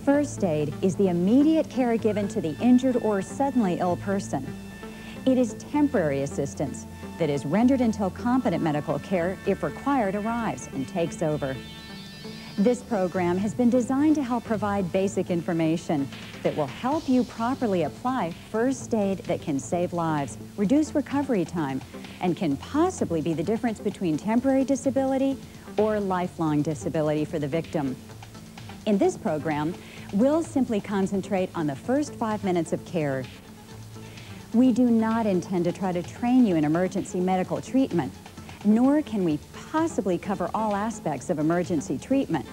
First aid is the immediate care given to the injured or suddenly ill person. It is temporary assistance that is rendered until competent medical care, if required, arrives and takes over. This program has been designed to help provide basic information that will help you properly apply first aid that can save lives, reduce recovery time, and can possibly be the difference between temporary disability or lifelong disability for the victim. In this program, we'll simply concentrate on the first 5 minutes of care. We do not intend to try to train you in emergency medical treatment, nor can we possibly cover all aspects of emergency treatment.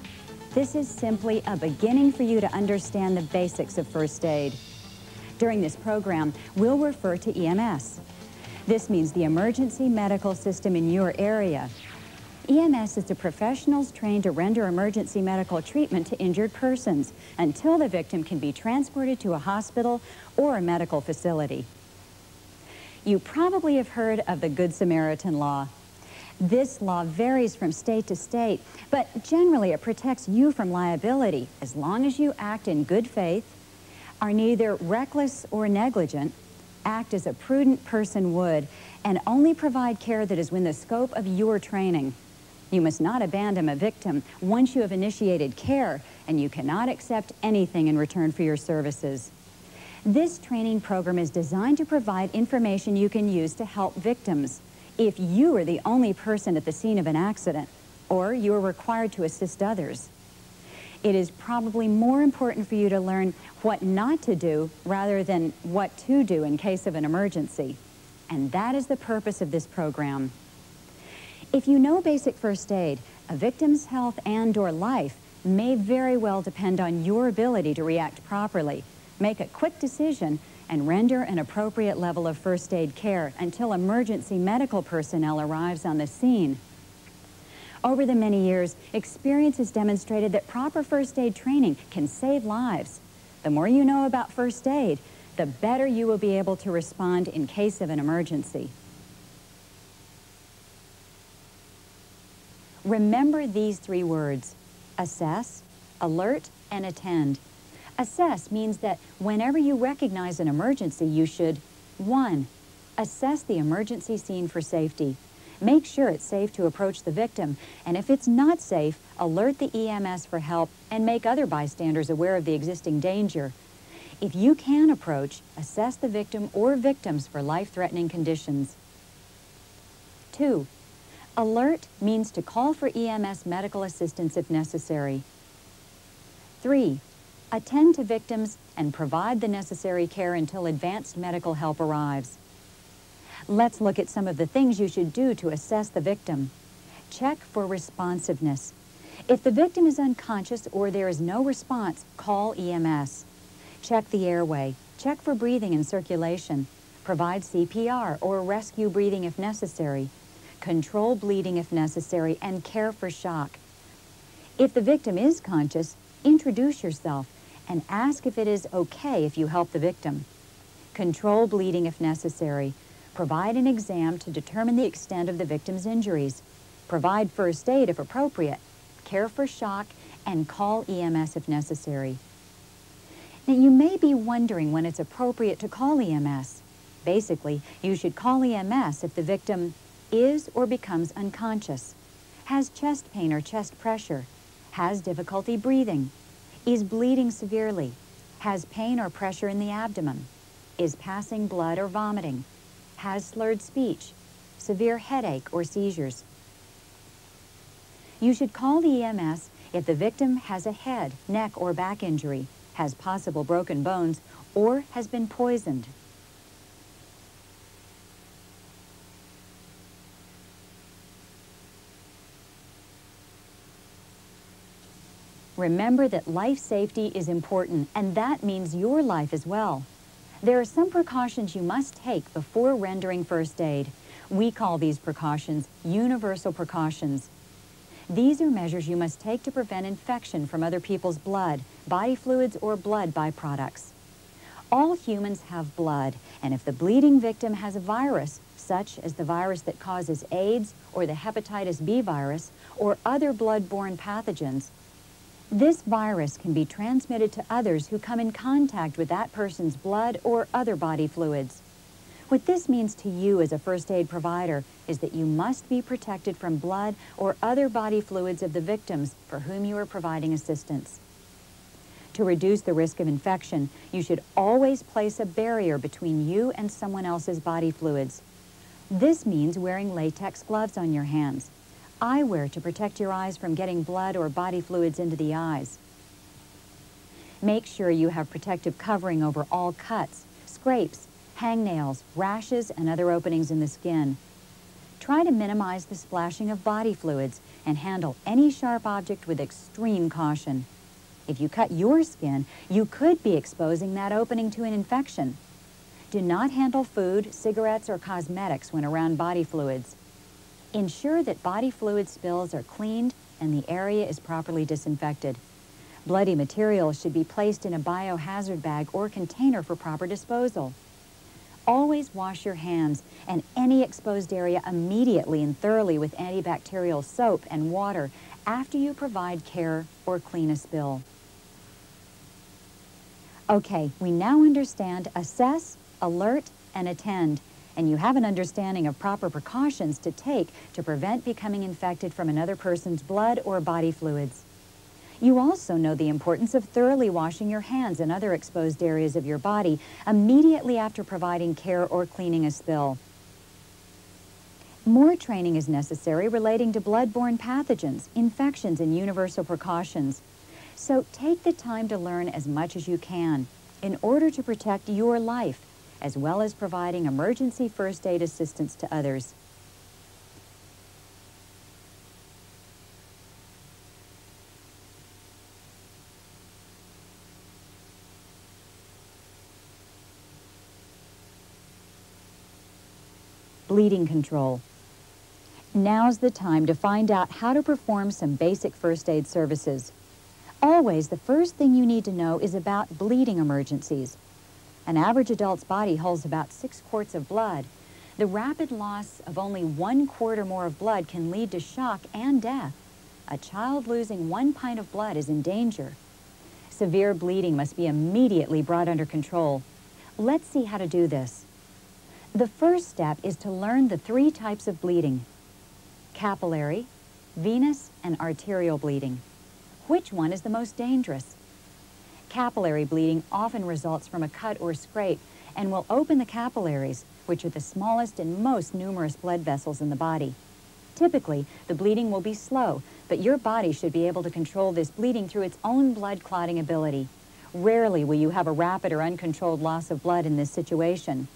This is simply a beginning for you to understand the basics of first aid. During this program, we'll refer to EMS. This means the emergency medical system in your area. EMS is the professionals trained to render emergency medical treatment to injured persons until the victim can be transported to a hospital or a medical facility. You probably have heard of the Good Samaritan Law. This law varies from state to state, but generally it protects you from liability as long as you act in good faith, are neither reckless or negligent, act as a prudent person would, and only provide care that is within the scope of your training. You must not abandon a victim once you have initiated care, and you cannot accept anything in return for your services. This training program is designed to provide information you can use to help victims if you are the only person at the scene of an accident, or you are required to assist others. It is probably more important for you to learn what not to do rather than what to do in case of an emergency. And that is the purpose of this program. If you know basic first aid, a victim's health and/or life may very well depend on your ability to react properly, make a quick decision, and render an appropriate level of first aid care until emergency medical personnel arrives on the scene. Over the many years, experience has demonstrated that proper first aid training can save lives. The more you know about first aid, the better you will be able to respond in case of an emergency. Remember these 3 words: assess, alert, and attend. Assess means that whenever you recognize an emergency, you should 1. Assess the emergency scene for safety. Make sure it's safe to approach the victim, and if it's not safe, alert the EMS for help and make other bystanders aware of the existing danger. If you can approach, assess the victim or victims for life-threatening conditions. 2. Alert means to call for EMS medical assistance if necessary. 3. Attend to victims and provide the necessary care until advanced medical help arrives. Let's look at some of the things you should do to assess the victim. Check for responsiveness. If the victim is unconscious or there is no response, call EMS. Check the airway. Check for breathing and circulation. Provide CPR or rescue breathing if necessary. Control bleeding if necessary, and care for shock. If the victim is conscious, introduce yourself and ask if it is okay if you help the victim. Control bleeding if necessary. Provide an exam to determine the extent of the victim's injuries. Provide first aid if appropriate. Care for shock, and call EMS if necessary. Now, you may be wondering when it's appropriate to call EMS. Basically, you should call EMS if the victim is or becomes unconscious, has chest pain or chest pressure, has difficulty breathing, is bleeding severely, has pain or pressure in the abdomen, is passing blood or vomiting, has slurred speech, severe headache or seizures. You should call the EMS if the victim has a head, neck, or back injury, has possible broken bones, or has been poisoned. Remember that life safety is important, and that means your life as well. There are some precautions you must take before rendering first aid. We call these precautions universal precautions. These are measures you must take to prevent infection from other people's blood, body fluids, or blood byproducts. All humans have blood, and if the bleeding victim has a virus, such as the virus that causes AIDS or the hepatitis B virus or other blood-borne pathogens, This virus can be transmitted to others who come in contact with that person's blood or other body fluids. What this means to you as a first aid provider is that you must be protected from blood or other body fluids of the victims for whom you are providing assistance. To reduce the risk of infection, you should always place a barrier between you and someone else's body fluids. This means wearing latex gloves on your hands, eyewear to protect your eyes from getting blood or body fluids into the eyes. Make sure you have protective covering over all cuts, scrapes, hangnails, rashes, and other openings in the skin. Try to minimize the splashing of body fluids and handle any sharp object with extreme caution. If you cut your skin, you could be exposing that opening to an infection. Do not handle food, cigarettes, or cosmetics when around body fluids. Ensure that body fluid spills are cleaned and the area is properly disinfected. Bloody materials should be placed in a biohazard bag or container for proper disposal. Always wash your hands and any exposed area immediately and thoroughly with antibacterial soap and water after you provide care or clean a spill. Okay, we now understand assess, alert, and attend, and you have an understanding of proper precautions to take to prevent becoming infected from another person's blood or body fluids. You also know the importance of thoroughly washing your hands and other exposed areas of your body immediately after providing care or cleaning a spill. More training is necessary relating to blood-borne pathogens, infections, and universal precautions. So take the time to learn as much as you can in order to protect your life, as well as providing emergency first aid assistance to others. Bleeding control. Now's the time to find out how to perform some basic first aid services. Always, the first thing you need to know is about bleeding emergencies. An average adult's body holds about 6 quarts of blood. The rapid loss of only 1 quart or more of blood can lead to shock and death. A child losing 1 pint of blood is in danger. Severe bleeding must be immediately brought under control. Let's see how to do this. The first step is to learn the 3 types of bleeding: capillary, venous, and arterial bleeding. Which one is the most dangerous? Capillary bleeding often results from a cut or scrape and will open the capillaries, which are the smallest and most numerous blood vessels in the body. Typically, the bleeding will be slow, but your body should be able to control this bleeding through its own blood clotting ability. Rarely will you have a rapid or uncontrolled loss of blood in this situation.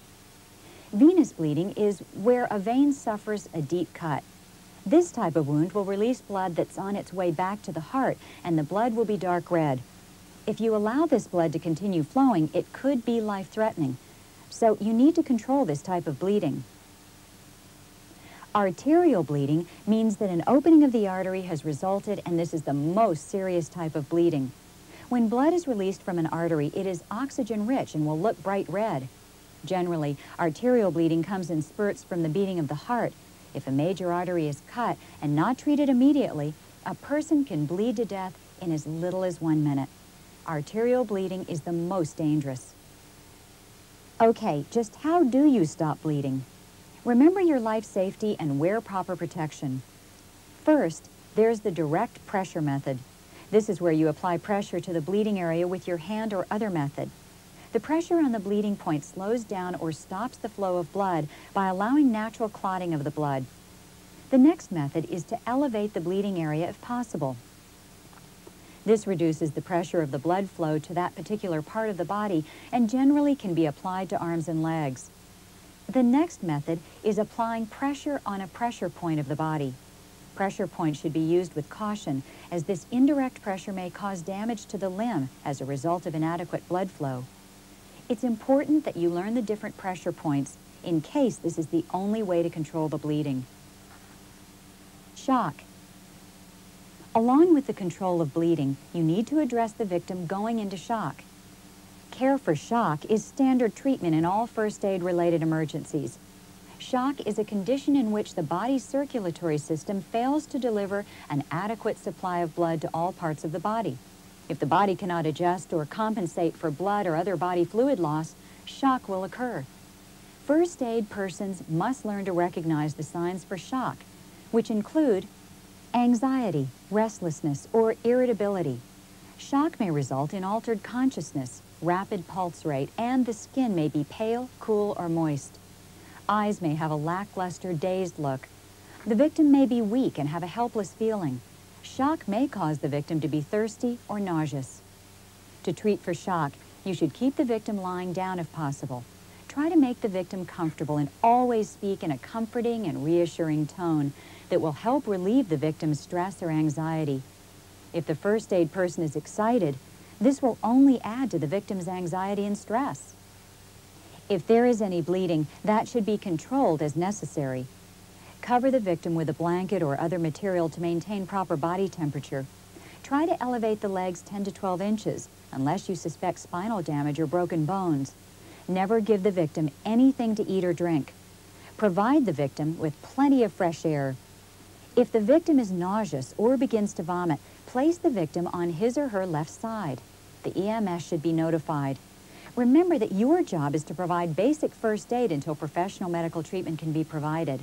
Venous bleeding is where a vein suffers a deep cut. This type of wound will release blood that's on its way back to the heart, and the blood will be dark red. If you allow this blood to continue flowing, it could be life-threatening. So you need to control this type of bleeding. Arterial bleeding means that an opening of the artery has resulted, and this is the most serious type of bleeding. When blood is released from an artery, it is oxygen-rich and will look bright red. Generally, arterial bleeding comes in spurts from the beating of the heart. If a major artery is cut and not treated immediately, a person can bleed to death in as little as 1 minute. Arterial bleeding is the most dangerous. Okay, just how do you stop bleeding? Remember your life safety and wear proper protection. First, there's the direct pressure method. This is where you apply pressure to the bleeding area with your hand or other method. The pressure on the bleeding point slows down or stops the flow of blood by allowing natural clotting of the blood. The next method is to elevate the bleeding area if possible. This reduces the pressure of the blood flow to that particular part of the body and generally can be applied to arms and legs. The next method is applying pressure on a pressure point of the body. Pressure points should be used with caution, as this indirect pressure may cause damage to the limb as a result of inadequate blood flow. It's important that you learn the different pressure points in case this is the only way to control the bleeding. Shock. Along with the control of bleeding, you need to address the victim going into shock. Care for shock is standard treatment in all first aid-related emergencies. Shock is a condition in which the body's circulatory system fails to deliver an adequate supply of blood to all parts of the body. If the body cannot adjust or compensate for blood or other body fluid loss, shock will occur. First aid persons must learn to recognize the signs for shock, which include anxiety, restlessness, or irritability. Shock may result in altered consciousness, rapid pulse rate, and the skin may be pale, cool, or moist. Eyes may have a lackluster, dazed look. The victim may be weak and have a helpless feeling. Shock may cause the victim to be thirsty or nauseous. To treat for shock, you should keep the victim lying down if possible. Try to make the victim comfortable and always speak in a comforting and reassuring tone that will help relieve the victim's stress or anxiety. If the first aid person is excited, this will only add to the victim's anxiety and stress. If there is any bleeding, that should be controlled as necessary. Cover the victim with a blanket or other material to maintain proper body temperature. Try to elevate the legs 10 to 12 inches, unless you suspect spinal damage or broken bones. Never give the victim anything to eat or drink. Provide the victim with plenty of fresh air. If the victim is nauseous or begins to vomit, place the victim on his or her left side. The EMS should be notified. Remember that your job is to provide basic first aid until professional medical treatment can be provided.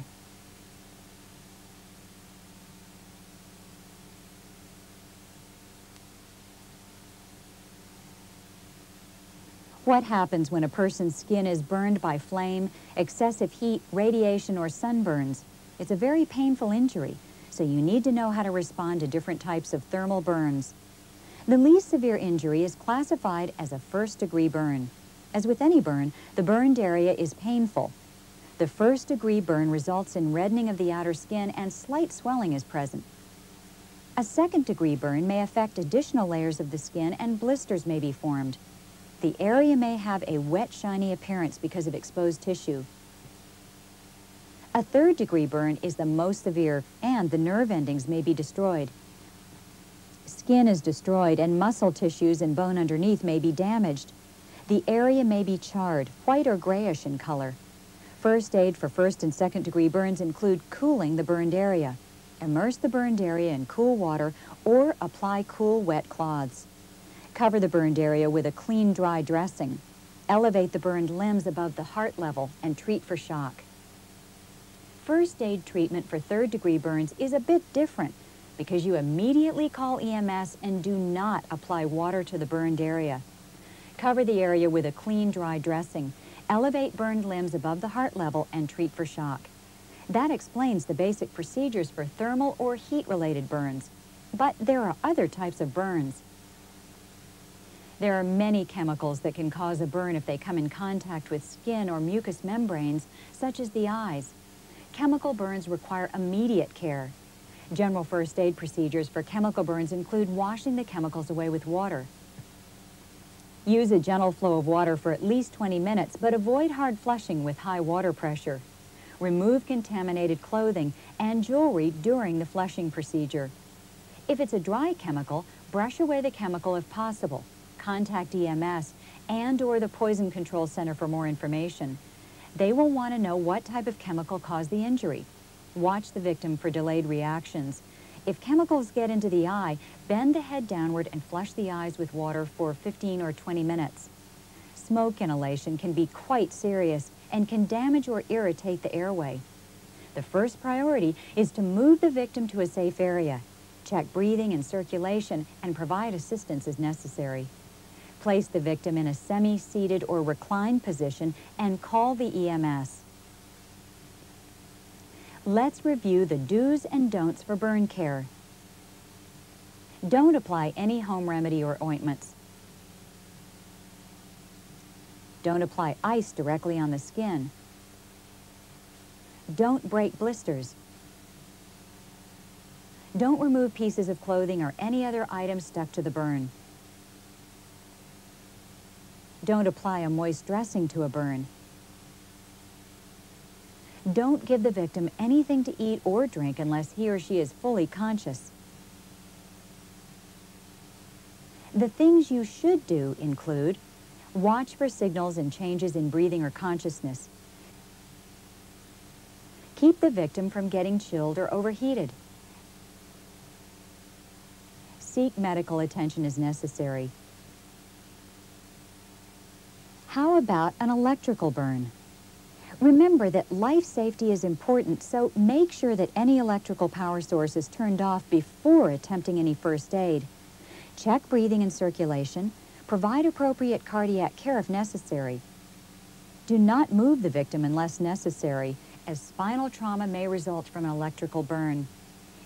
What happens when a person's skin is burned by flame, excessive heat, radiation, or sunburns? It's a very painful injury, so you need to know how to respond to different types of thermal burns. The least severe injury is classified as a first-degree burn. As with any burn, the burned area is painful. The first-degree burn results in reddening of the outer skin and slight swelling is present. A second-degree burn may affect additional layers of the skin and blisters may be formed. The area may have a wet, shiny appearance because of exposed tissue. A third-degree burn is the most severe, and the nerve endings may be destroyed. Skin is destroyed, and muscle tissues and bone underneath may be damaged. The area may be charred, white or grayish in color. First aid for first and second-degree burns include cooling the burned area. Immerse the burned area in cool water or apply cool, wet cloths. Cover the burned area with a clean, dry dressing. Elevate the burned limbs above the heart level and treat for shock. First aid treatment for third-degree burns is a bit different because you immediately call EMS and do not apply water to the burned area. Cover the area with a clean, dry dressing. Elevate burned limbs above the heart level and treat for shock. That explains the basic procedures for thermal or heat-related burns. But there are other types of burns. There are many chemicals that can cause a burn if they come in contact with skin or mucous membranes, such as the eyes. Chemical burns require immediate care. General first aid procedures for chemical burns include washing the chemicals away with water. Use a gentle flow of water for at least 20 minutes, but avoid hard flushing with high water pressure. Remove contaminated clothing and jewelry during the flushing procedure. If it's a dry chemical, brush away the chemical if possible. Contact EMS and/or the Poison Control Center for more information. They will want to know what type of chemical caused the injury. Watch the victim for delayed reactions. If chemicals get into the eye, bend the head downward and flush the eyes with water for 15 or 20 minutes. Smoke inhalation can be quite serious and can damage or irritate the airway. The first priority is to move the victim to a safe area. Check breathing and circulation and provide assistance as necessary. Place the victim in a semi-seated or reclined position and call the EMS. Let's review the do's and don'ts for burn care. Don't apply any home remedy or ointments. Don't apply ice directly on the skin. Don't break blisters. Don't remove pieces of clothing or any other items stuck to the burn. Don't apply a moist dressing to a burn. Don't give the victim anything to eat or drink unless he or she is fully conscious. The things you should do include watch for signals and changes in breathing or consciousness. Keep the victim from getting chilled or overheated. Seek medical attention as necessary. How about an electrical burn? Remember that life safety is important, so make sure that any electrical power source is turned off before attempting any first aid. Check breathing and circulation. Provide appropriate cardiac care if necessary. Do not move the victim unless necessary, as spinal trauma may result from an electrical burn.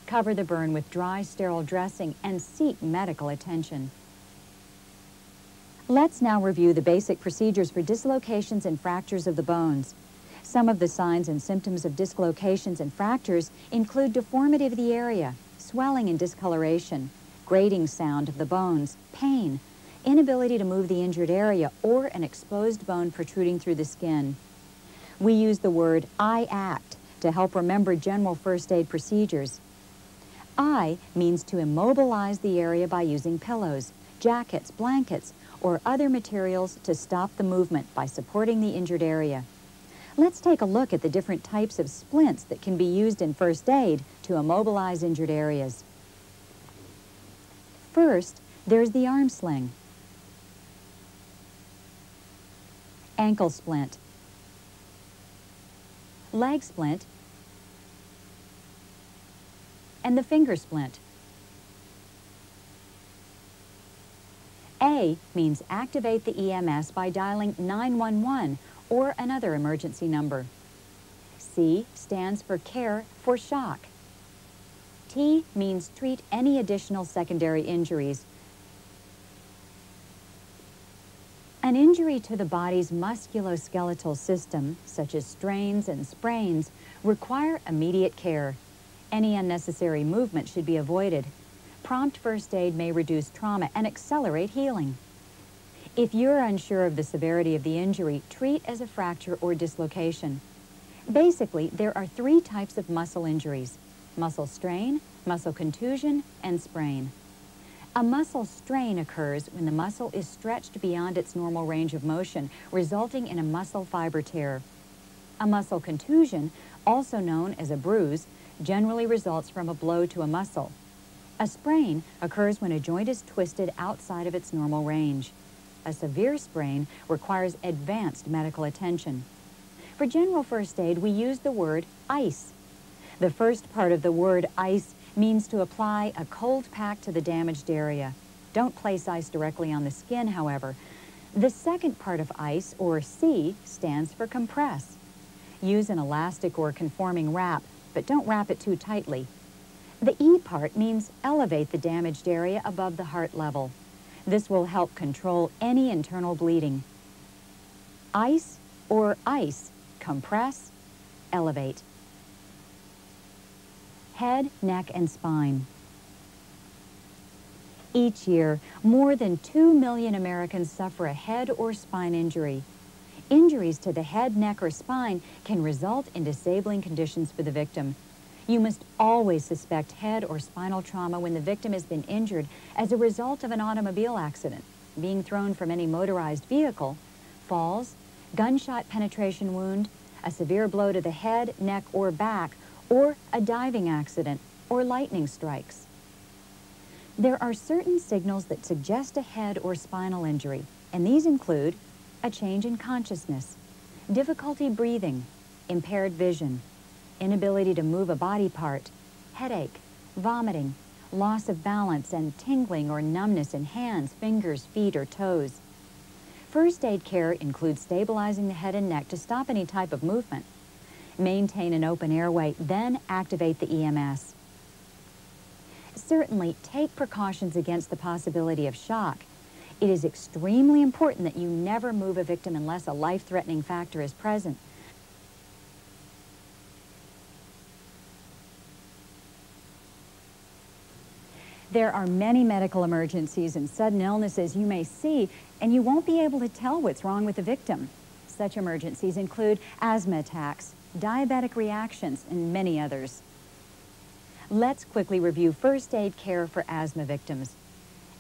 Cover the burn with dry, sterile dressing and seek medical attention. Let's now review the basic procedures for dislocations and fractures of the bones. Some of the signs and symptoms of dislocations and fractures include deformity of the area, swelling and discoloration, grating sound of the bones, pain, inability to move the injured area, or an exposed bone protruding through the skin. We use the word I-ACT to help remember general first aid procedures. I means to immobilize the area by using pillows, jackets, blankets, or other materials to stop the movement by supporting the injured area. Let's take a look at the different types of splints that can be used in first aid to immobilize injured areas. First, there's the arm sling, ankle splint, leg splint, and the finger splint. A means activate the EMS by dialing 911 or another emergency number. C stands for care for shock. T means treat any additional secondary injuries. An injury to the body's musculoskeletal system, such as strains and sprains, require immediate care. Any unnecessary movement should be avoided. Prompt first aid may reduce trauma and accelerate healing. If you're unsure of the severity of the injury, treat as a fracture or dislocation. Basically, there are three types of muscle injuries: muscle strain, muscle contusion, and sprain. A muscle strain occurs when the muscle is stretched beyond its normal range of motion, resulting in a muscle fiber tear. A muscle contusion, also known as a bruise, generally results from a blow to a muscle. A sprain occurs when a joint is twisted outside of its normal range. A severe sprain requires advanced medical attention. For general first aid, we use the word ice. The first part of the word ice means to apply a cold pack to the damaged area. Don't place ice directly on the skin, however. The second part of ice, or C, stands for compress. Use an elastic or conforming wrap, but don't wrap it too tightly. The E part means elevate the damaged area above the heart level. This will help control any internal bleeding. Ice or ice, compress, elevate. Head, neck, and spine. Each year, more than 2 million Americans suffer a head or spine injury. Injuries to the head, neck, or spine can result in disabling conditions for the victim. You must always suspect head or spinal trauma when the victim has been injured as a result of an automobile accident, being thrown from any motorized vehicle, falls, gunshot penetration wound, a severe blow to the head, neck, or back, or a diving accident, or lightning strikes. There are certain signals that suggest a head or spinal injury, and these include a change in consciousness, difficulty breathing, impaired vision, inability to move a body part, headache, vomiting, loss of balance, and tingling or numbness in hands, fingers, feet, or toes. First aid care includes stabilizing the head and neck to stop any type of movement. Maintain an open airway, then activate the EMS. Certainly, take precautions against the possibility of shock. It is extremely important that you never move a victim unless a life-threatening factor is present. There are many medical emergencies and sudden illnesses you may see, and you won't be able to tell what's wrong with the victim. Such emergencies include asthma attacks, diabetic reactions, and many others. Let's quickly review first aid care for asthma victims.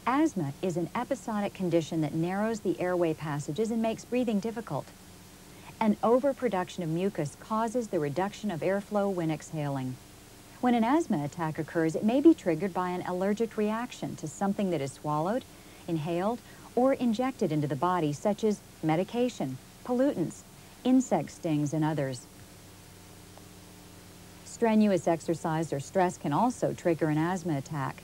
Asthma is an episodic condition that narrows the airway passages and makes breathing difficult. An overproduction of mucus causes the reduction of airflow when exhaling. When an asthma attack occurs, it may be triggered by an allergic reaction to something that is swallowed, inhaled, or injected into the body, such as medication, pollutants, insect stings, and others. Strenuous exercise or stress can also trigger an asthma attack.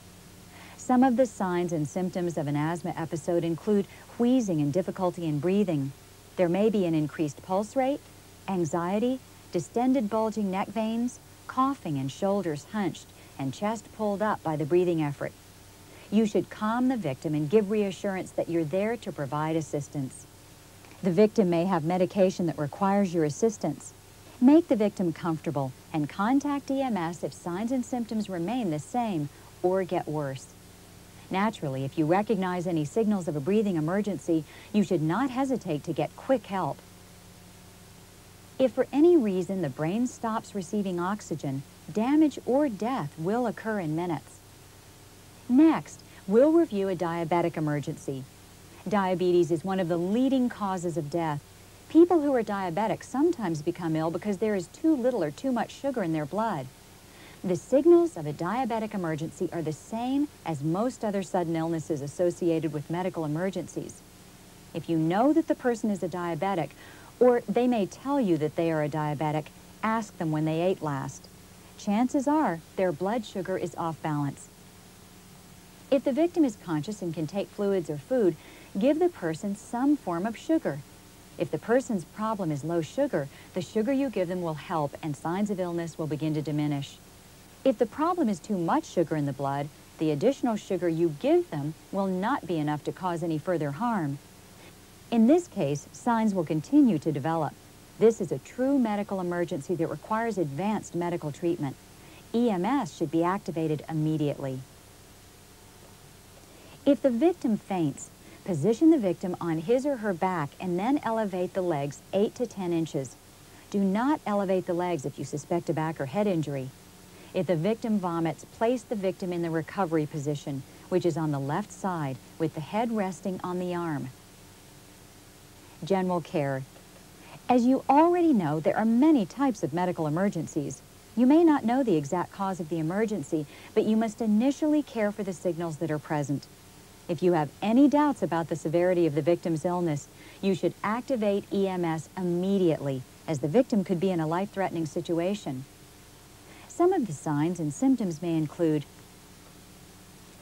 Some of the signs and symptoms of an asthma episode include wheezing and difficulty in breathing. There may be an increased pulse rate, anxiety, distended bulging neck veins, coughing and shoulders hunched, and chest pulled up by the breathing effort. You should calm the victim and give reassurance that you're there to provide assistance. The victim may have medication that requires your assistance. Make the victim comfortable and contact EMS if signs and symptoms remain the same or get worse. Naturally, if you recognize any signals of a breathing emergency, you should not hesitate to get quick help. If for any reason the brain stops receiving oxygen, damage or death will occur in minutes. Next, we'll review a diabetic emergency. Diabetes is one of the leading causes of death. People who are diabetic sometimes become ill because there is too little or too much sugar in their blood. The signals of a diabetic emergency are the same as most other sudden illnesses associated with medical emergencies. If you know that the person is a diabetic, or they may tell you that they are a diabetic, ask them when they ate last. Chances are their blood sugar is off balance. If the victim is conscious and can take fluids or food, give the person some form of sugar. If the person's problem is low sugar, the sugar you give them will help and signs of illness will begin to diminish. If the problem is too much sugar in the blood, the additional sugar you give them will not be enough to cause any further harm. In this case, signs will continue to develop. This is a true medical emergency that requires advanced medical treatment. EMS should be activated immediately. If the victim faints, position the victim on his or her back and then elevate the legs 8 to 10 inches. Do not elevate the legs if you suspect a back or head injury. If the victim vomits, place the victim in the recovery position, which is on the left side, with the head resting on the arm. General care. As you already know, there are many types of medical emergencies. You may not know the exact cause of the emergency, but you must initially care for the signals that are present. If you have any doubts about the severity of the victim's illness, you should activate EMS immediately, as the victim could be in a life-threatening situation. Some of the signs and symptoms may include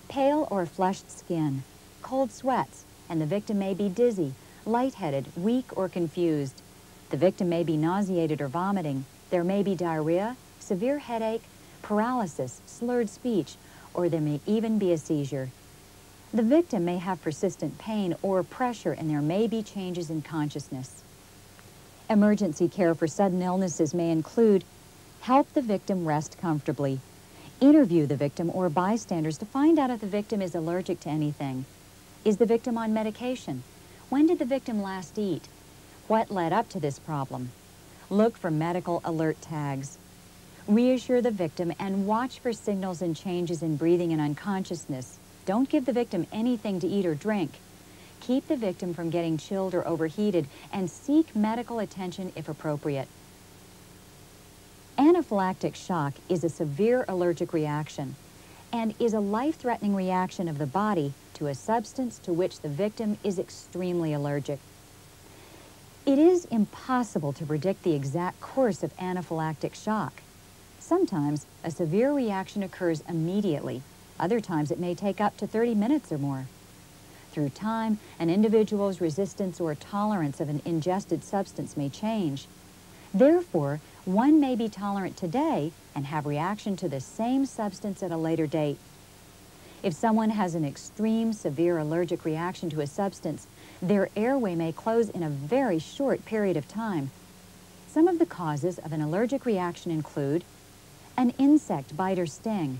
pale or flushed skin, cold sweats, and the victim may be dizzy, lightheaded, weak, or confused. The victim may be nauseated or vomiting. There may be diarrhea, severe headache, paralysis, slurred speech, or there may even be a seizure. The victim may have persistent pain or pressure, and there may be changes in consciousness. Emergency care for sudden illnesses may include help the victim rest comfortably, interview the victim or bystanders to find out if the victim is allergic to anything. Is the victim on medication? When did the victim last eat? What led up to this problem? Look for medical alert tags. Reassure the victim and watch for signals and changes in breathing and unconsciousness. Don't give the victim anything to eat or drink. Keep the victim from getting chilled or overheated and seek medical attention if appropriate. Anaphylactic shock is a severe allergic reaction and is a life-threatening reaction of the body to a substance to which the victim is extremely allergic. It is impossible to predict the exact course of anaphylactic shock. Sometimes a severe reaction occurs immediately. Other times it may take up to 30 minutes or more. Through time, an individual's resistance or tolerance of an ingested substance may change. Therefore, one may be tolerant today and have reaction to the same substance at a later date. If someone has an extreme, severe allergic reaction to a substance, their airway may close in a very short period of time. Some of the causes of an allergic reaction include an insect bite or sting,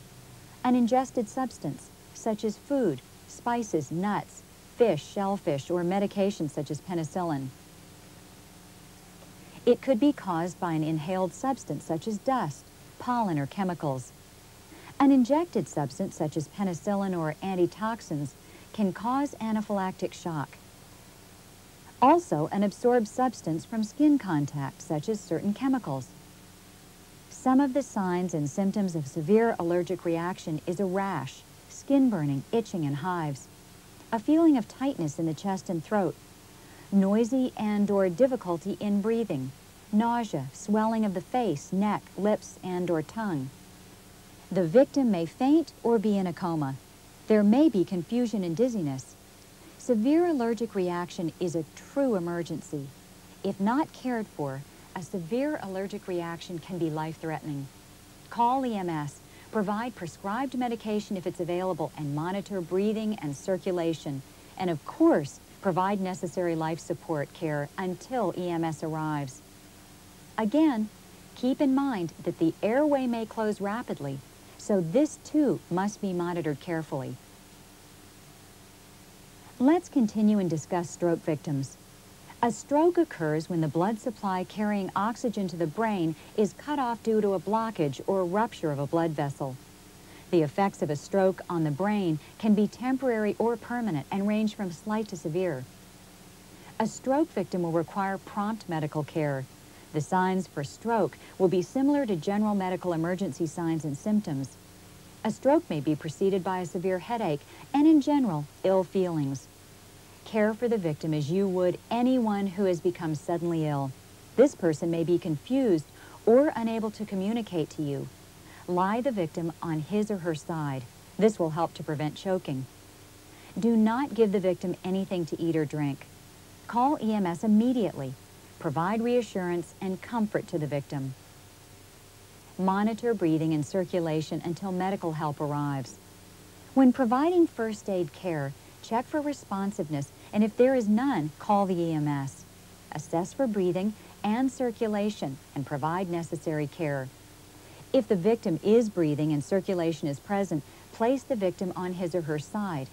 an ingested substance, such as food, spices, nuts, fish, shellfish, or medication such as penicillin. It could be caused by an inhaled substance such as dust, pollen, or chemicals. An injected substance such as penicillin or antitoxins can cause anaphylactic shock. Also, an absorbed substance from skin contact, such as certain chemicals. Some of the signs and symptoms of severe allergic reaction is a rash, skin burning, itching, and hives, a feeling of tightness in the chest and throat, noisy and/or difficulty in breathing, nausea, swelling of the face, neck, lips, and/or tongue. The victim may faint or be in a coma. There may be confusion and dizziness. Severe allergic reaction is a true emergency. If not cared for, a severe allergic reaction can be life-threatening. Call EMS, provide prescribed medication if it's available, and monitor breathing and circulation. And of course, provide necessary life support care until EMS arrives. Again, keep in mind that the airway may close rapidly, so this too must be monitored carefully. Let's continue and discuss stroke victims. A stroke occurs when the blood supply carrying oxygen to the brain is cut off due to a blockage or rupture of a blood vessel. The effects of a stroke on the brain can be temporary or permanent and range from slight to severe. A stroke victim will require prompt medical care. The signs for stroke will be similar to general medical emergency signs and symptoms. A stroke may be preceded by a severe headache and, in general, ill feelings. Care for the victim as you would anyone who has become suddenly ill. This person may be confused or unable to communicate to you. Lie the victim on his or her side. This will help to prevent choking. Do not give the victim anything to eat or drink. Call EMS immediately. Provide reassurance and comfort to the victim. Monitor breathing and circulation until medical help arrives. When providing first aid care, check for responsiveness, and if there is none, call the EMS. Assess for breathing and circulation and provide necessary care. If the victim is breathing and circulation is present, place the victim on his or her side.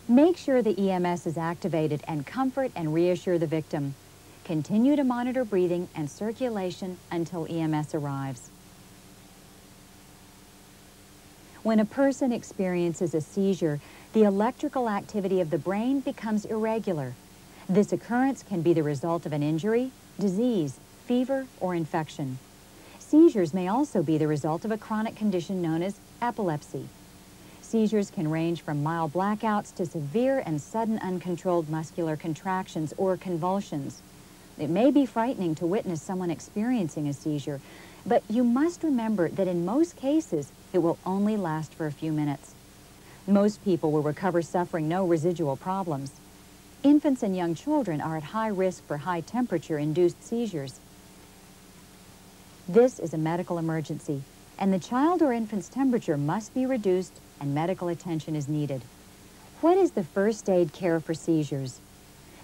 Make sure the EMS is activated and comfort and reassure the victim. Continue to monitor breathing and circulation until EMS arrives. When a person experiences a seizure, the electrical activity of the brain becomes irregular. This occurrence can be the result of an injury, disease, fever, or infection. Seizures may also be the result of a chronic condition known as epilepsy. Seizures can range from mild blackouts to severe and sudden uncontrolled muscular contractions or convulsions. It may be frightening to witness someone experiencing a seizure, but you must remember that in most cases, it will only last for a few minutes. Most people will recover suffering no residual problems. Infants and young children are at high risk for high temperature-induced seizures. This is a medical emergency, and the child or infant's temperature must be reduced and medical attention is needed. What is the first aid care for seizures?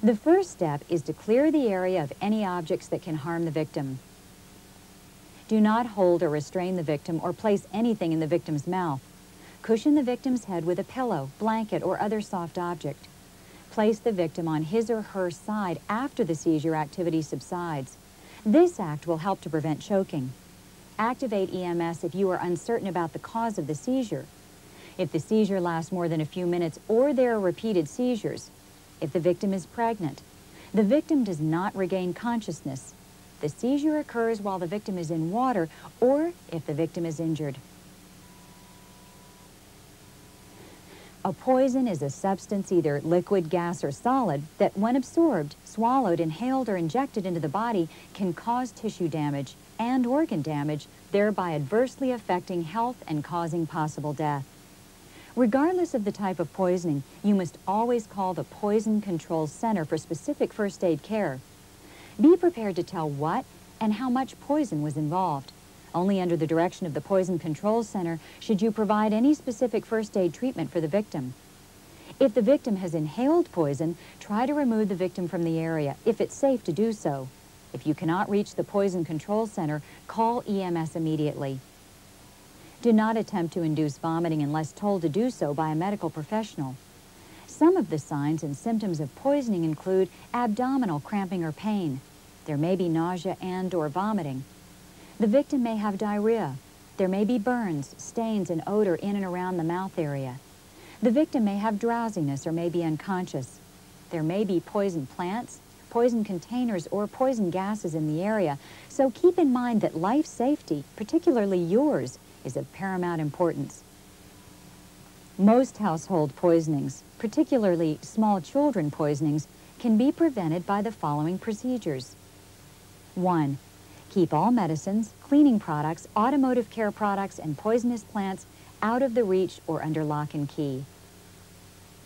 The first step is to clear the area of any objects that can harm the victim. Do not hold or restrain the victim or place anything in the victim's mouth. Cushion the victim's head with a pillow, blanket, or other soft object. Place the victim on his or her side after the seizure activity subsides. This act will help to prevent choking. Activate EMS if you are uncertain about the cause of the seizure. If the seizure lasts more than a few minutes or there are repeated seizures. If the victim is pregnant. The victim does not regain consciousness. The seizure occurs while the victim is in water or if the victim is injured. A poison is a substance, either liquid, gas, or solid, that when absorbed, swallowed, inhaled, or injected into the body can cause tissue damage and organ damage, thereby adversely affecting health and causing possible death. Regardless of the type of poisoning, you must always call the Poison Control Center for specific first aid care. Be prepared to tell what and how much poison was involved. Only under the direction of the Poison Control Center should you provide any specific first aid treatment for the victim. If the victim has inhaled poison, try to remove the victim from the area, if it's safe to do so. If you cannot reach the Poison Control Center, call EMS immediately. Do not attempt to induce vomiting unless told to do so by a medical professional. Some of the signs and symptoms of poisoning include abdominal cramping or pain. There may be nausea and/or vomiting. The victim may have diarrhea. There may be burns, stains, and odor in and around the mouth area. The victim may have drowsiness or may be unconscious. There may be poisoned plants, poison containers or poison gases in the area, so keep in mind that life safety, particularly yours, is of paramount importance. Most household poisonings, particularly small children poisonings, can be prevented by the following procedures. 1. Keep all medicines, cleaning products, automotive care products, and poisonous plants out of the reach or under lock and key.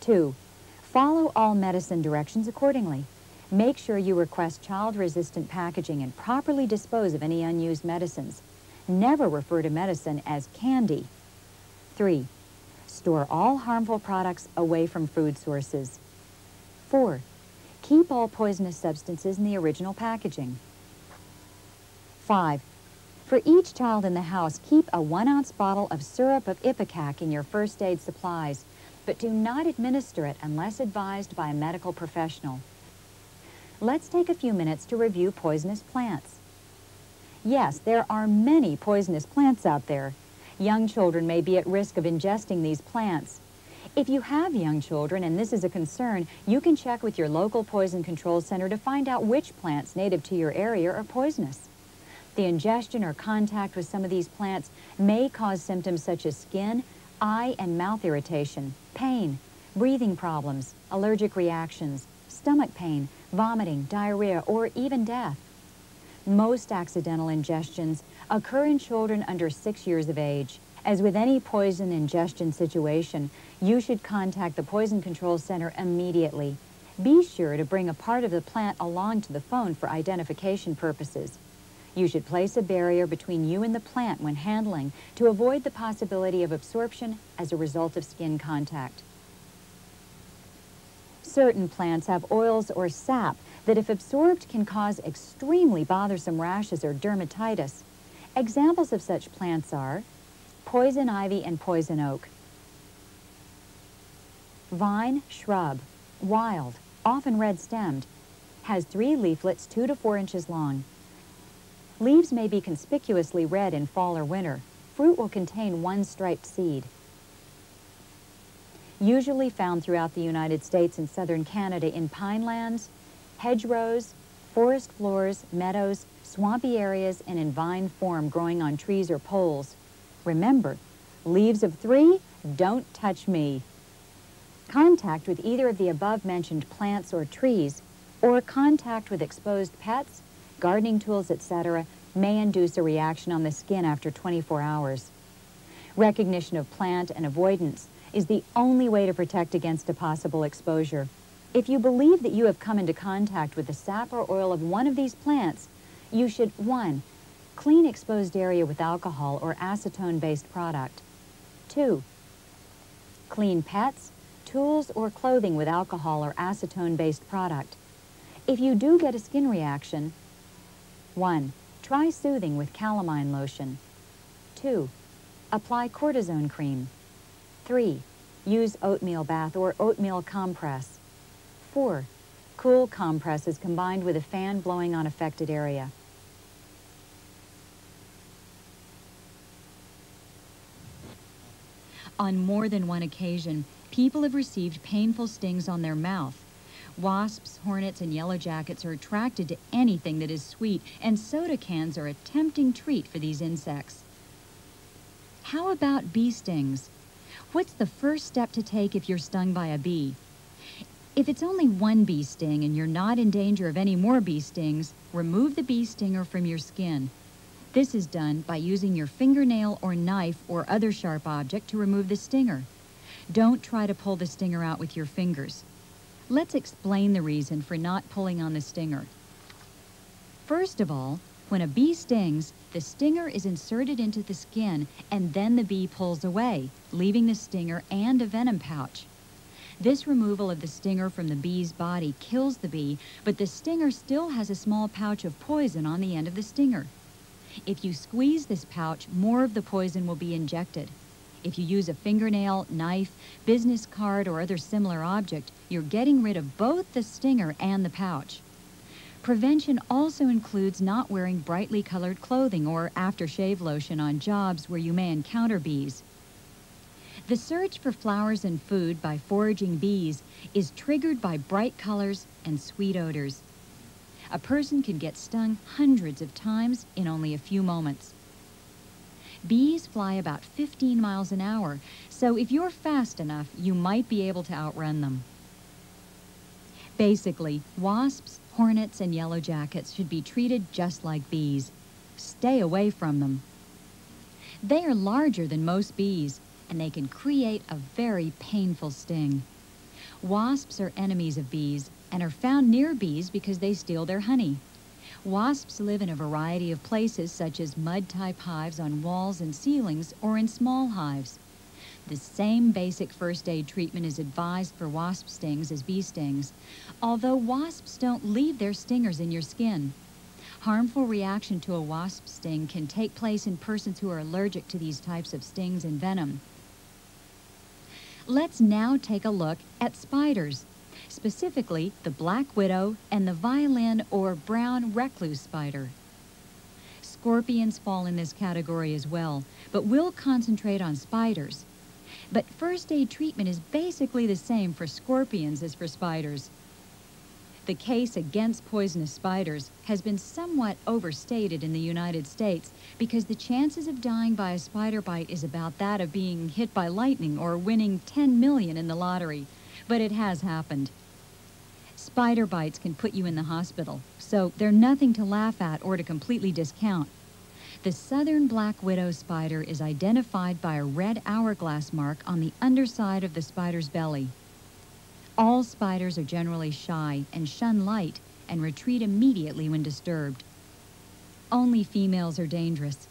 2. Follow all medicine directions accordingly. Make sure you request child-resistant packaging and properly dispose of any unused medicines. Never refer to medicine as candy. 3. Store all harmful products away from food sources. 4. Keep all poisonous substances in the original packaging. 5. For each child in the house, keep a 1-ounce bottle of syrup of Ipecac in your first aid supplies, but do not administer it unless advised by a medical professional. Let's take a few minutes to review poisonous plants. Yes, there are many poisonous plants out there. Young children may be at risk of ingesting these plants. If you have young children and this is a concern, you can check with your local poison control center to find out which plants native to your area are poisonous. The ingestion or contact with some of these plants may cause symptoms such as skin, eye and mouth irritation, pain, breathing problems, allergic reactions, stomach pain, vomiting, diarrhea, or even death. Most accidental ingestions occur in children under 6 years of age. As with any poison ingestion situation, you should contact the Poison Control Center immediately. Be sure to bring a part of the plant along to the phone for identification purposes. You should place a barrier between you and the plant when handling to avoid the possibility of absorption as a result of skin contact. Certain plants have oils or sap that, if absorbed, can cause extremely bothersome rashes or dermatitis. Examples of such plants are poison ivy and poison oak, vine shrub, wild, often red-stemmed, has 3 leaflets 2 to 4 inches long. Leaves may be conspicuously red in fall or winter. Fruit will contain 1 striped seed. Usually found throughout the United States and southern Canada in pinelands, hedgerows, forest floors, meadows, swampy areas, and in vine form growing on trees or poles. Remember, leaves of 3, don't touch me. Contact with either of the above-mentioned plants or trees, or contact with exposed pets, gardening tools, etc., may induce a reaction on the skin after 24 hours. Recognition of plant and avoidance is the only way to protect against a possible exposure. If you believe that you have come into contact with the sap or oil of one of these plants, you should 1. Clean exposed area with alcohol or acetone-based product. 2. Clean pets, tools, or clothing with alcohol or acetone-based product. If you do get a skin reaction, 1. Try soothing with calamine lotion. 2. Apply cortisone cream. 3. Use oatmeal bath or oatmeal compress. 4. Cool compresses combined with a fan blowing on affected area. On more than one occasion, people have received painful stings on their mouth. Wasps, hornets, and yellow jackets are attracted to anything that is sweet, and soda cans are a tempting treat for these insects. How about bee stings? What's the first step to take if you're stung by a bee? If it's only one bee sting and you're not in danger of any more bee stings, remove the bee stinger from your skin. This is done by using your fingernail or knife or other sharp object to remove the stinger. Don't try to pull the stinger out with your fingers. Let's explain the reason for not pulling on the stinger. First of all, when a bee stings, the stinger is inserted into the skin and then the bee pulls away, leaving the stinger and a venom pouch. This removal of the stinger from the bee's body kills the bee, but the stinger still has a small pouch of poison on the end of the stinger. If you squeeze this pouch, more of the poison will be injected. If you use a fingernail, knife, business card, or other similar object, you're getting rid of both the stinger and the pouch. Prevention also includes not wearing brightly colored clothing or aftershave lotion on jobs where you may encounter bees. The search for flowers and food by foraging bees is triggered by bright colors and sweet odors. A person can get stung hundreds of times in only a few moments. Bees fly about 15 miles an hour, so if you're fast enough, you might be able to outrun them. Basically, wasps, hornets, and yellow jackets should be treated just like bees. Stay away from them. They are larger than most bees, and they can create a very painful sting. Wasps are enemies of bees and are found near bees because they steal their honey. Wasps live in a variety of places, such as mud-type hives on walls and ceilings or in small hives. The same basic first aid treatment is advised for wasp stings as bee stings, although wasps don't leave their stingers in your skin. Harmful reaction to a wasp sting can take place in persons who are allergic to these types of stings and venom. Let's now take a look at spiders, specifically the black widow and the violin or brown recluse spider. Scorpions fall in this category as well, but we'll concentrate on spiders. But first aid treatment is basically the same for scorpions as for spiders. The case against poisonous spiders has been somewhat overstated in the United States because the chances of dying by a spider bite is about that of being hit by lightning or winning 10 million in the lottery, but it has happened. Spider bites can put you in the hospital, so they're nothing to laugh at or to completely discount. The southern black widow spider is identified by a red hourglass mark on the underside of the spider's belly. All spiders are generally shy and shun light and retreat immediately when disturbed. Only females are dangerous,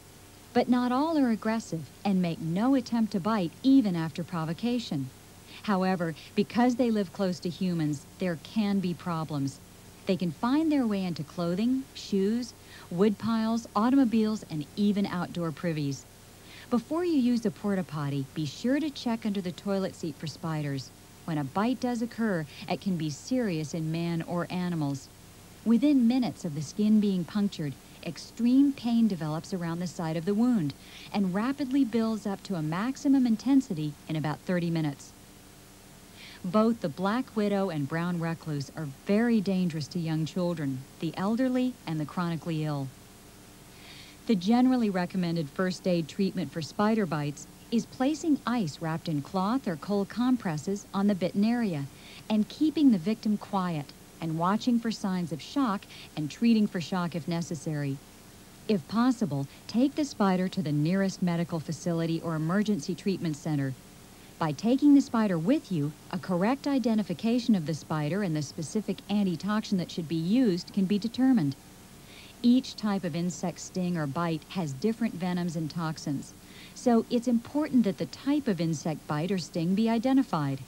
but not all are aggressive and make no attempt to bite even after provocation. However, because they live close to humans, there can be problems. They can find their way into clothing, shoes, wood piles, automobiles, and even outdoor privies. Before you use a porta potty, be sure to check under the toilet seat for spiders. When a bite does occur, it can be serious in man or animals. Within minutes of the skin being punctured, extreme pain develops around the site of the wound and rapidly builds up to a maximum intensity in about 30 minutes. Both the black widow and brown recluse are very dangerous to young children, the elderly, and the chronically ill. The generally recommended first aid treatment for spider bites is placing ice wrapped in cloth or cold compresses on the bitten area and keeping the victim quiet and watching for signs of shock and treating for shock if necessary. If possible, take the spider to the nearest medical facility or emergency treatment center. By taking the spider with you, a correct identification of the spider and the specific antitoxin that should be used can be determined. Each type of insect sting or bite has different venoms and toxins, so it's important that the type of insect bite or sting be identified.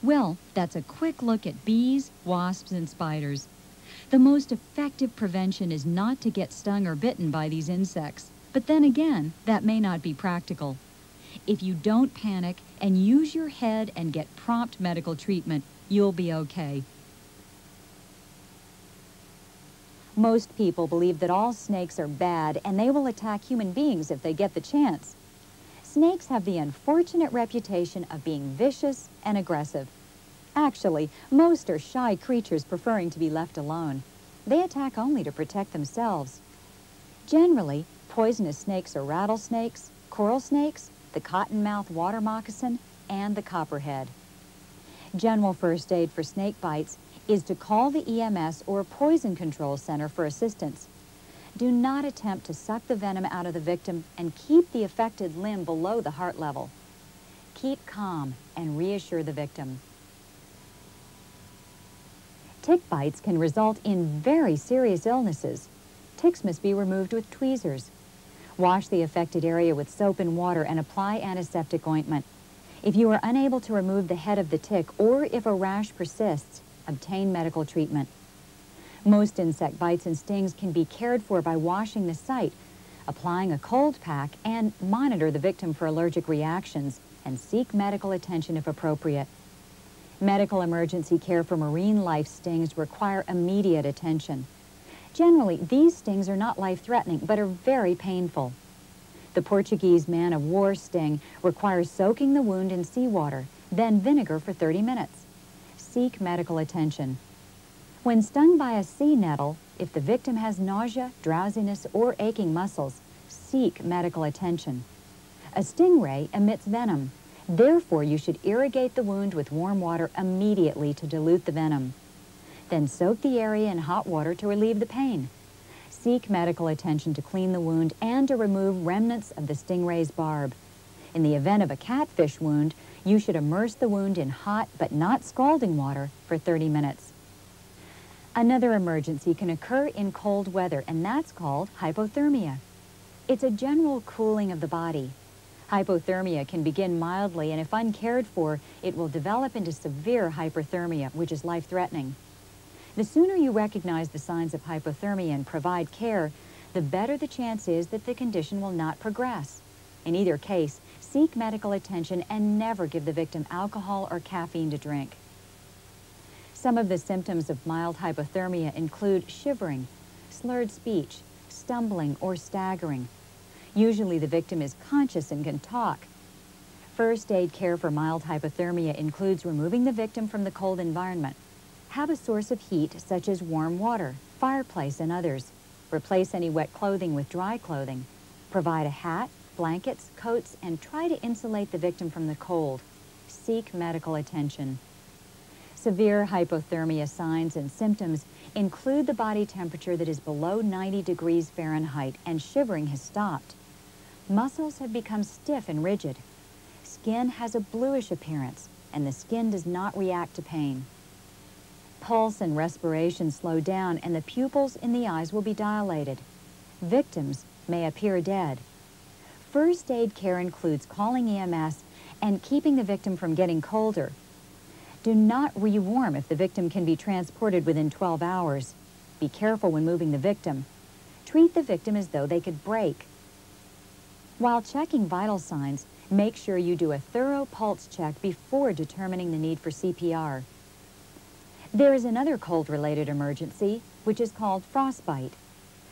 Well, that's a quick look at bees, wasps, and spiders. The most effective prevention is not to get stung or bitten by these insects, but then again, that may not be practical. If you don't panic and use your head and get prompt medical treatment, you'll be okay. Most people believe that all snakes are bad and they will attack human beings if they get the chance. Snakes have the unfortunate reputation of being vicious and aggressive. Actually, most are shy creatures preferring to be left alone. They attack only to protect themselves. Generally, poisonous snakes are rattlesnakes, coral snakes, the cottonmouth water moccasin, and the copperhead. General first aid for snake bites is to call the EMS or Poison Control Center for assistance. Do not attempt to suck the venom out of the victim and keep the affected limb below the heart level. Keep calm and reassure the victim. Tick bites can result in very serious illnesses. Ticks must be removed with tweezers. Wash the affected area with soap and water and apply antiseptic ointment. If you are unable to remove the head of the tick or if a rash persists, obtain medical treatment. Most insect bites and stings can be cared for by washing the site, applying a cold pack, and monitor the victim for allergic reactions and seek medical attention if appropriate. Medical emergency care for marine life stings require immediate attention. Generally, these stings are not life-threatening, but are very painful. The Portuguese man-of-war sting requires soaking the wound in seawater, then vinegar for 30 minutes. Seek medical attention. When stung by a sea nettle, if the victim has nausea, drowsiness, or aching muscles, seek medical attention. A stingray emits venom. Therefore, you should irrigate the wound with warm water immediately to dilute the venom. Then soak the area in hot water to relieve the pain. Seek medical attention to clean the wound and to remove remnants of the stingray's barb. In the event of a catfish wound, you should immerse the wound in hot but not scalding water for 30 minutes. Another emergency can occur in cold weather, and that's called hypothermia. It's a general cooling of the body. Hypothermia can begin mildly, and if uncared for, it will develop into severe hyperthermia, which is life-threatening. The sooner you recognize the signs of hypothermia and provide care, the better the chance is that the condition will not progress. In either case, seek medical attention and never give the victim alcohol or caffeine to drink. Some of the symptoms of mild hypothermia include shivering, slurred speech, stumbling, or staggering. Usually the victim is conscious and can talk. First aid care for mild hypothermia includes removing the victim from the cold environment. Have a source of heat such as warm water, fireplace, and others. Replace any wet clothing with dry clothing. Provide a hat, blankets, coats, and try to insulate the victim from the cold. Seek medical attention. Severe hypothermia signs and symptoms include the body temperature that is below 90 degrees Fahrenheit and shivering has stopped. Muscles have become stiff and rigid. Skin has a bluish appearance, and the skin does not react to pain. Pulse and respiration slow down, and the pupils in the eyes will be dilated. Victims may appear dead. First aid care includes calling EMS and keeping the victim from getting colder. Do not rewarm if the victim can be transported within 12 hours. Be careful when moving the victim. Treat the victim as though they could break. While checking vital signs, make sure you do a thorough pulse check before determining the need for CPR. There is another cold-related emergency, which is called frostbite.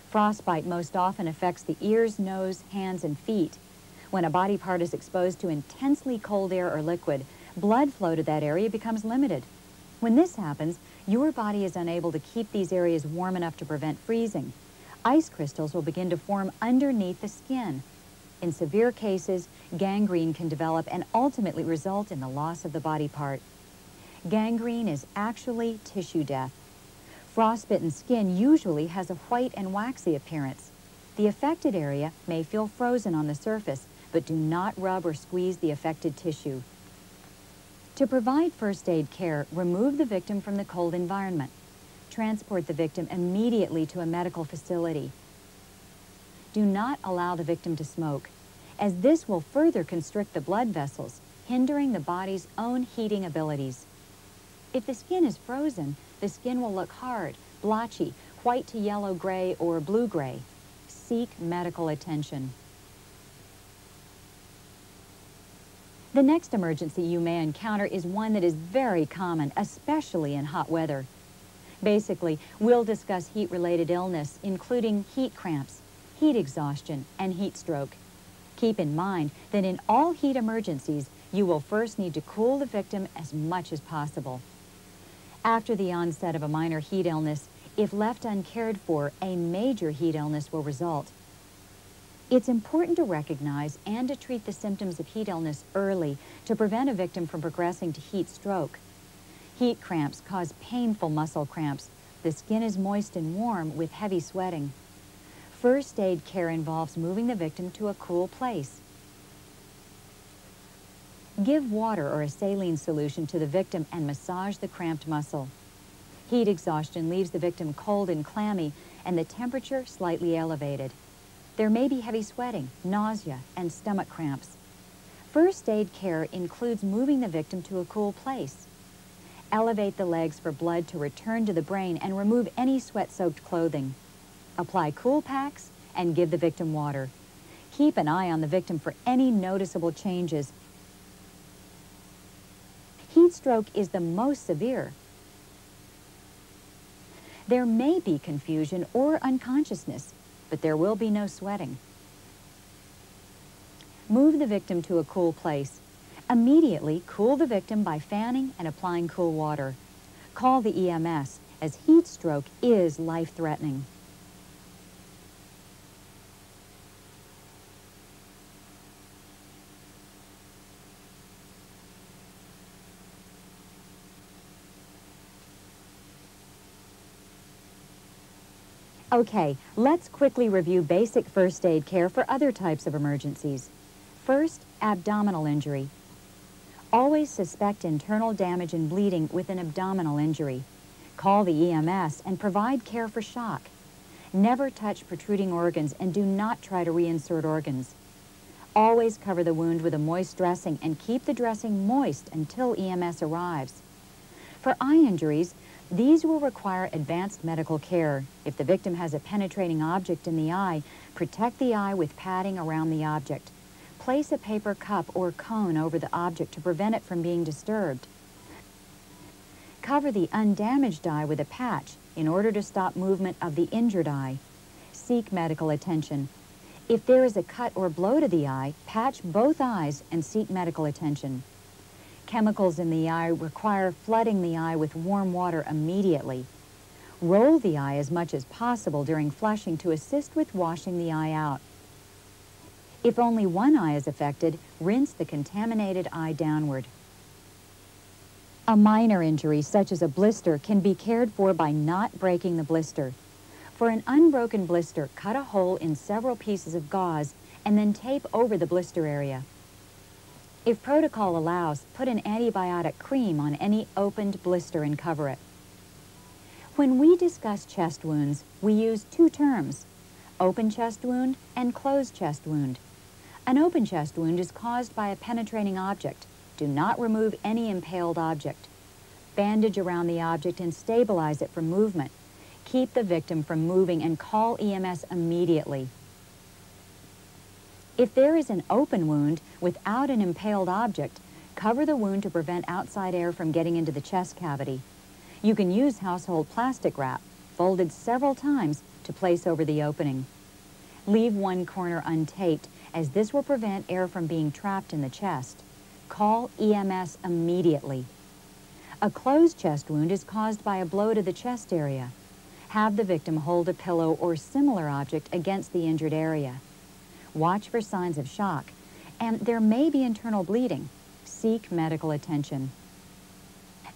Frostbite most often affects the ears, nose, hands, and feet. When a body part is exposed to intensely cold air or liquid, blood flow to that area becomes limited. When this happens, your body is unable to keep these areas warm enough to prevent freezing. Ice crystals will begin to form underneath the skin. In severe cases, gangrene can develop and ultimately result in the loss of the body part. Gangrene is actually tissue death. Frostbitten skin usually has a white and waxy appearance. The affected area may feel frozen on the surface, but do not rub or squeeze the affected tissue. To provide first aid care, remove the victim from the cold environment. Transport the victim immediately to a medical facility. Do not allow the victim to smoke, as this will further constrict the blood vessels, hindering the body's own heating abilities. If the skin is frozen, the skin will look hard, blotchy, white to yellow-gray or blue-gray. Seek medical attention. The next emergency you may encounter is one that is very common, especially in hot weather. Basically, we'll discuss heat-related illness, including heat cramps, heat exhaustion, and heat stroke. Keep in mind that in all heat emergencies, you will first need to cool the victim as much as possible. After the onset of a minor heat illness, if left uncared for, a major heat illness will result. It's important to recognize and to treat the symptoms of heat illness early to prevent a victim from progressing to heat stroke. Heat cramps cause painful muscle cramps. The skin is moist and warm with heavy sweating. First aid care involves moving the victim to a cool place. Give water or a saline solution to the victim and massage the cramped muscle. Heat exhaustion leaves the victim cold and clammy and the temperature slightly elevated. There may be heavy sweating, nausea, and stomach cramps. First aid care includes moving the victim to a cool place. Elevate the legs for blood to return to the brain and remove any sweat-soaked clothing. Apply cool packs and give the victim water. Keep an eye on the victim for any noticeable changes. Heat stroke is the most severe. There may be confusion or unconsciousness, but there will be no sweating. Move the victim to a cool place. Immediately cool the victim by fanning and applying cool water. Call the EMS as heat stroke is life-threatening. Okay, let's quickly review basic first aid care for other types of emergencies. First, abdominal injury. Always suspect internal damage and bleeding with an abdominal injury. Call the EMS and provide care for shock. Never touch protruding organs and do not try to reinsert organs. Always cover the wound with a moist dressing and keep the dressing moist until EMS arrives. For eye injuries, these will require advanced medical care. If the victim has a penetrating object in the eye, protect the eye with padding around the object. Place a paper cup or cone over the object to prevent it from being disturbed. Cover the undamaged eye with a patch in order to stop movement of the injured eye. Seek medical attention. If there is a cut or blow to the eye, patch both eyes and seek medical attention. Chemicals in the eye require flooding the eye with warm water immediately. Roll the eye as much as possible during flushing to assist with washing the eye out. If only one eye is affected, rinse the contaminated eye downward. A minor injury, such as a blister, can be cared for by not breaking the blister. For an unbroken blister, cut a hole in several pieces of gauze and then tape over the blister area. If protocol allows, put an antibiotic cream on any opened blister and cover it. When we discuss chest wounds, we use two terms, open chest wound and closed chest wound. An open chest wound is caused by a penetrating object. Do not remove any impaled object. Bandage around the object and stabilize it from movement. Keep the victim from moving and call EMS immediately. If there is an open wound without an impaled object, cover the wound to prevent outside air from getting into the chest cavity. You can use household plastic wrap, folded several times, to place over the opening. Leave one corner untaped, as this will prevent air from being trapped in the chest. Call EMS immediately. A closed chest wound is caused by a blow to the chest area. Have the victim hold a pillow or similar object against the injured area. Watch for signs of shock, and there may be internal bleeding. Seek medical attention.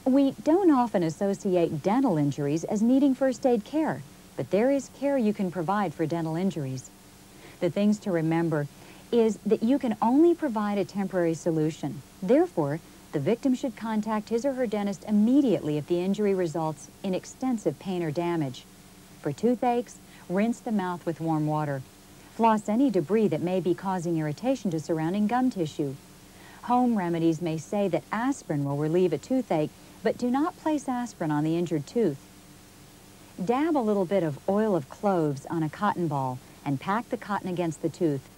We don't often associate dental injuries as needing first aid care, but there is care you can provide for dental injuries. The things to remember is that you can only provide a temporary solution. Therefore, the victim should contact his or her dentist immediately if the injury results in extensive pain or damage. For toothaches, rinse the mouth with warm water. Floss any debris that may be causing irritation to surrounding gum tissue. Home remedies may say that aspirin will relieve a toothache, but do not place aspirin on the injured tooth. Dab a little bit of oil of cloves on a cotton ball and pack the cotton against the tooth.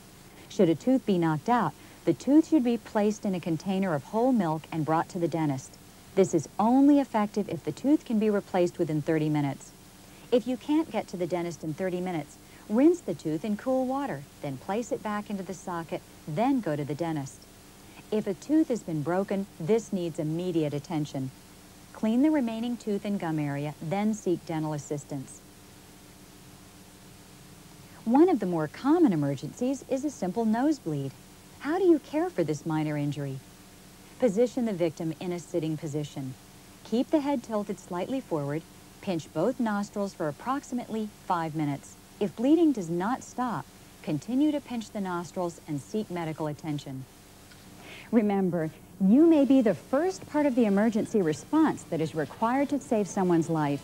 Should a tooth be knocked out, the tooth should be placed in a container of whole milk and brought to the dentist. This is only effective if the tooth can be replaced within 30 minutes. If you can't get to the dentist in 30 minutes, rinse the tooth in cool water, then place it back into the socket, then go to the dentist. If a tooth has been broken, this needs immediate attention. Clean the remaining tooth and gum area, then seek dental assistance. One of the more common emergencies is a simple nosebleed. How do you care for this minor injury? Position the victim in a sitting position. Keep the head tilted slightly forward. Pinch both nostrils for approximately 5 minutes. If bleeding does not stop, continue to pinch the nostrils and seek medical attention. Remember, you may be the first part of the emergency response that is required to save someone's life.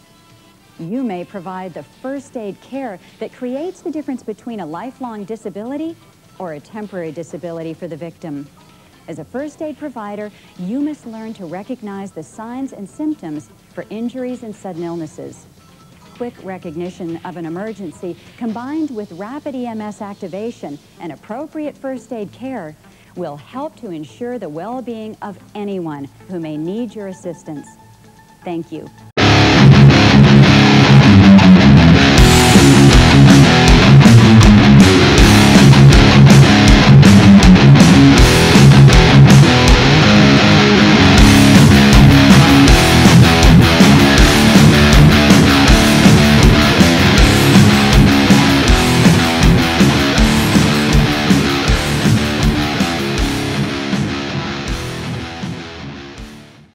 You may provide the first aid care that creates the difference between a lifelong disability or a temporary disability for the victim. As a first aid provider, you must learn to recognize the signs and symptoms for injuries and sudden illnesses. Quick recognition of an emergency combined with rapid EMS activation and appropriate first aid care will help to ensure the well-being of anyone who may need your assistance. Thank you.